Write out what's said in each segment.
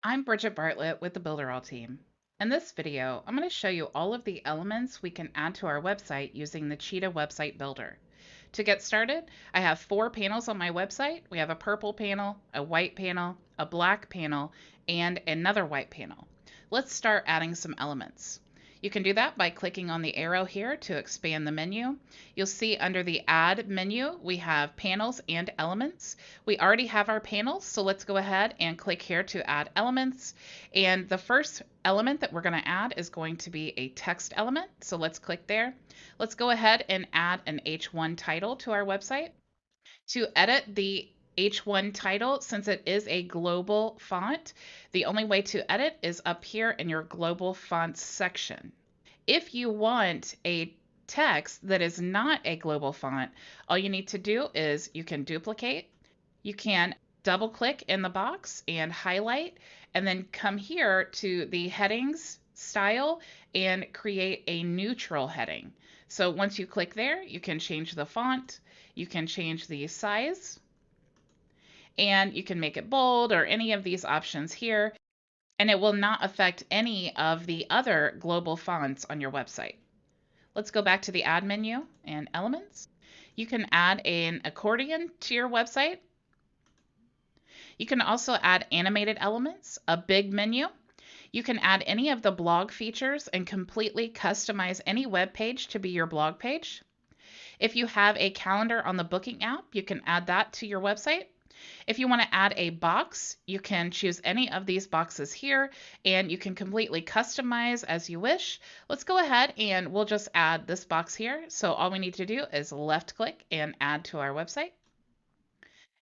I'm Bridget Bartlett with the Builderall team. In this video, I'm going to show you all of the elements we can add to our website using the Cheetah website builder. To get started, I have 4 panels on my website. We have a purple panel, a white panel, a black panel, and another white panel. Let's start adding some elements. You can do that by clicking on the arrow here to expand the menu. You'll see under the Add menu, we have Panels and Elements. We already have our panels, so let's go ahead and click here to add elements. And the first element that we're going to add is going to be a text element, so let's click there. Let's go ahead and add an H1 title to our website. To edit the H1 title, since it is a global font, the only way to edit is up here in your global fonts section. If you want a text that is not a global font, all you need to do is you can duplicate, you can double click in the box and highlight, and then come here to the headings style and create a neutral heading. So once you click there, you can change the font, you can change the size, and you can make it bold or any of these options here, and it will not affect any of the other global fonts on your website. Let's go back to the Add menu and Elements. You can add an accordion to your website. You can also add animated elements, a big menu. You can add any of the blog features and completely customize any web page to be your blog page. If you have a calendar on the booking app, you can add that to your website. If you want to add a box, you can choose any of these boxes here and you can completely customize as you wish. Let's go ahead and we'll just add this box here. So all we need to do is left click and add to our website.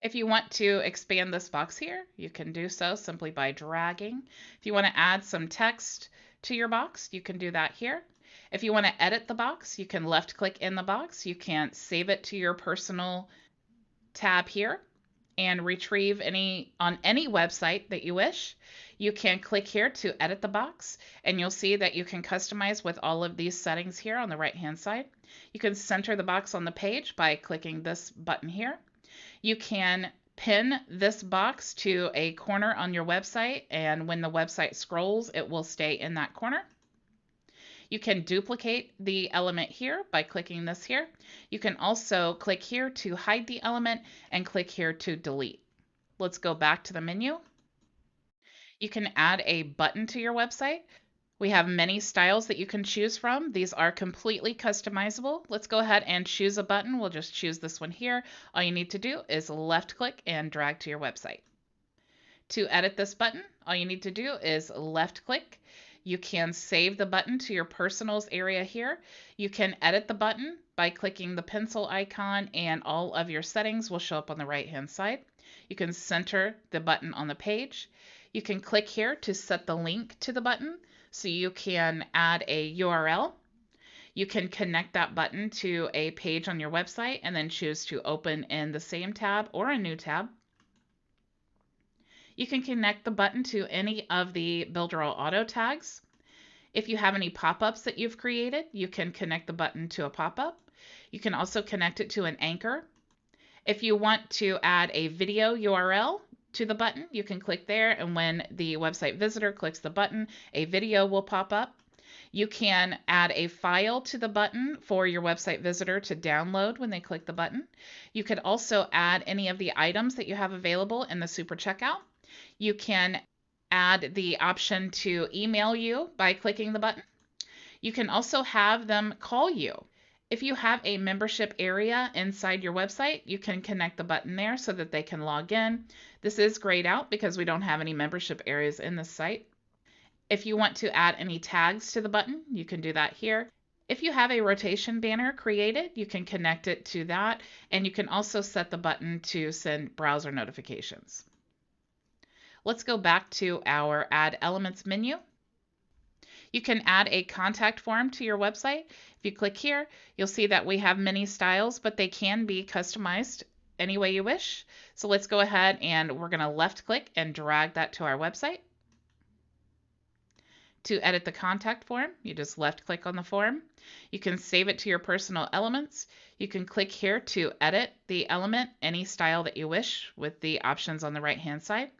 If you want to expand this box here, you can do so simply by dragging. If you want to add some text to your box, you can do that here. If you want to edit the box, you can left click in the box. You can save it to your personal tab here and retrieve on any website that you wish. You can click here to edit the box, and you'll see that you can customize with all of these settings here on the right hand side. You can center the box on the page by clicking this button here. You can pin this box to a corner on your website, and when the website scrolls, it will stay in that corner. You can duplicate the element here by clicking this here. You can also click here to hide the element and click here to delete. Let's go back to the menu. You can add a button to your website. We have many styles that you can choose from. These are completely customizable. Let's go ahead and choose a button. We'll just choose this one here. All you need to do is left click and drag to your website. To edit this button, all you need to do is left click. You can save the button to your personals area here. You can edit the button by clicking the pencil icon and all of your settings will show up on the right hand side. You can center the button on the page. You can click here to set the link to the button. So you can add a URL. You can connect that button to a page on your website and then choose to open in the same tab or a new tab. You can connect the button to any of the Builderall auto tags. If you have any pop-ups that you've created, you can connect the button to a pop-up. You can also connect it to an anchor. If you want to add a video URL to the button, you can click there, and when the website visitor clicks the button, a video will pop up. You can add a file to the button for your website visitor to download when they click the button. You could also add any of the items that you have available in the super checkout. You can add the option to email you by clicking the button. You can also have them call you. If you have a membership area inside your website, you can connect the button there so that they can log in. This is grayed out because we don't have any membership areas in this site. If you want to add any tags to the button, you can do that here. If you have a rotation banner created, you can connect it to that, and you can also set the button to send browser notifications. Let's go back to our Add Elements menu. You can add a contact form to your website. If you click here, you'll see that we have many styles, but they can be customized any way you wish. So let's go ahead and we're going to left click and drag that to our website. To edit the contact form, you just left click on the form. You can save it to your personal elements. You can click here to edit the element any style that you wish with the options on the right hand side.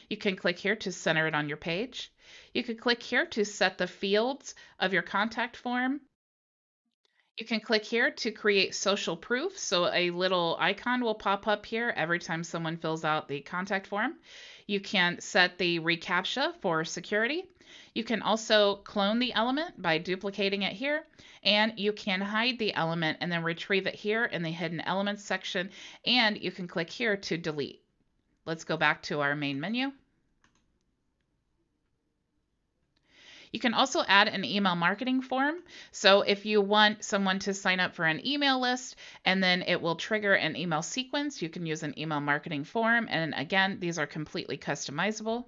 You can click here to center it on your page. You can click here to set the fields of your contact form. You can click here to create social proof. So a little icon will pop up here every time someone fills out the contact form. You can set the reCAPTCHA for security. You can also clone the element by duplicating it here, and you can hide the element and then retrieve it here in the hidden elements section, and you can click here to delete. Let's go back to our main menu. You can also add an email marketing form. So if you want someone to sign up for an email list and then it will trigger an email sequence, you can use an email marketing form. And again, these are completely customizable.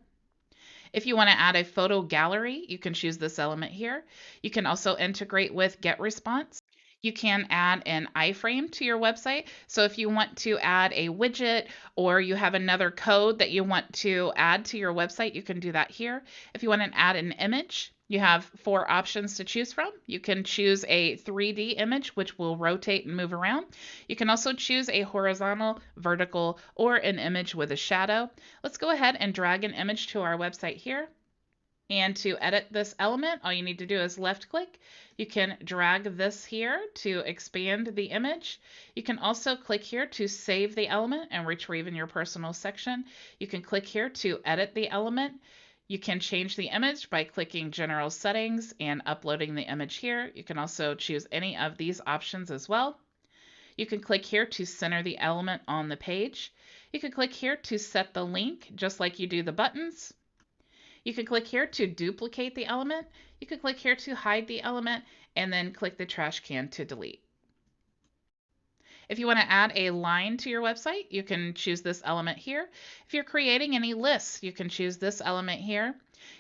If you want to add a photo gallery, you can choose this element here. You can also integrate with GetResponse. You can add an iframe to your website. So if you want to add a widget or you have another code that you want to add to your website, you can do that here. If you want to add an image, you have 4 options to choose from. You can choose a 3D image, which will rotate and move around. You can also choose a horizontal, vertical, or an image with a shadow. Let's go ahead and drag an image to our website here. And to edit this element, all you need to do is left click. You can drag this here to expand the image. You can also click here to save the element and retrieve in your personal section. You can click here to edit the element. You can change the image by clicking General Settings and uploading the image here. You can also choose any of these options as well. You can click here to center the element on the page. You can click here to set the link, just like you do the buttons. You can click here to duplicate the element. You can click here to hide the element and then click the trash can to delete. If you want to add a line to your website, you can choose this element here. If you're creating any lists, you can choose this element here.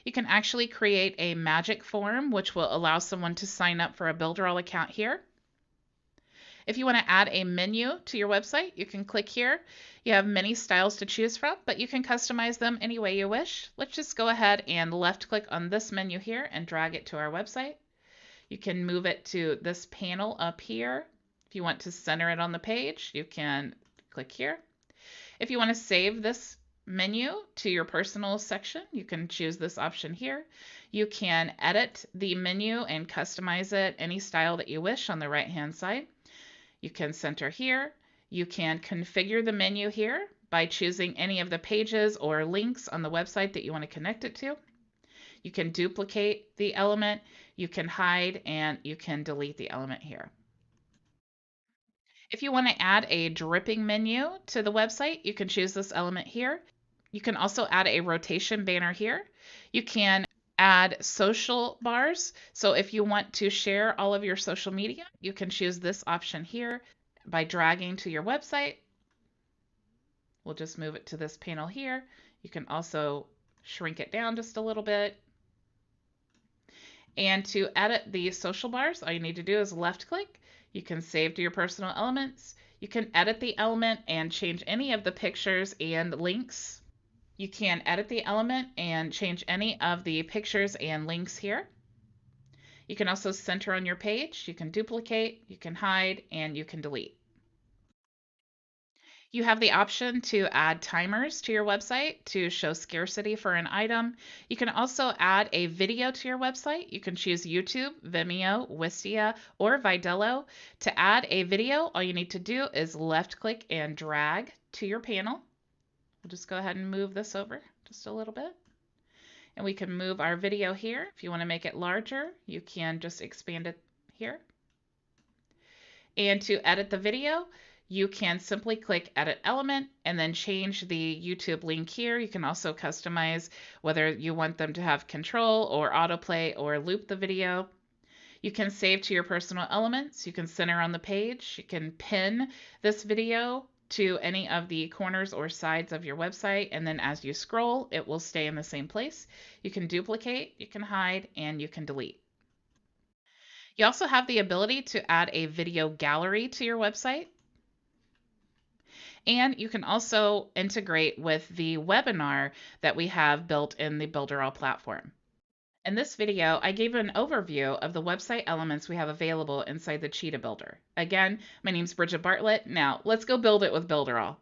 You can actually create a magic form, which will allow someone to sign up for a Builderall account here. If you want to add a menu to your website, you can click here. You have many styles to choose from, but you can customize them any way you wish. Let's just go ahead and left click on this menu here and drag it to our website. You can move it to this panel up here. If you want to center it on the page, you can click here. If you want to save this menu to your personal section, you can choose this option here. You can edit the menu and customize it any style that you wish on the right-hand side. You can center here. You can configure the menu here by choosing any of the pages or links on the website that you want to connect it to. You can duplicate the element, you can hide, and you can delete the element here. If you want to add a dripping menu to the website, you can choose this element here. You can also add a rotation banner here. You can add social bars. So if you want to share all of your social media, you can choose this option here by dragging to your website. We'll just move it to this panel here. You can also shrink it down just a little bit. And to edit the social bars, all you need to do is left click. You can save to your personal elements. You can edit the element and change any of the pictures and links. You can edit the element and change any of the pictures and links here. You can also center on your page. You can duplicate, you can hide, and you can delete. You have the option to add timers to your website to show scarcity for an item. You can also add a video to your website. You can choose YouTube, Vimeo, Wistia, or Vidello. To add a video, all you need to do is left click and drag to your panel. We'll just go ahead and move this over just a little bit. And we can move our video here. If you want to make it larger, you can just expand it here. And to edit the video, you can simply click Edit Element and then change the YouTube link here. You can also customize whether you want them to have control or autoplay or loop the video. You can save to your personal elements. You can center on the page. You can pin this video to any of the corners or sides of your website, and then as you scroll, it will stay in the same place. You can duplicate, you can hide, and you can delete. You also have the ability to add a video gallery to your website. And you can also integrate with the webinar that we have built in the Builderall platform. In this video, I gave an overview of the website elements we have available inside the Cheetah Builder. Again, my name's Bridget Bartlett. Now, let's go build it with Builderall.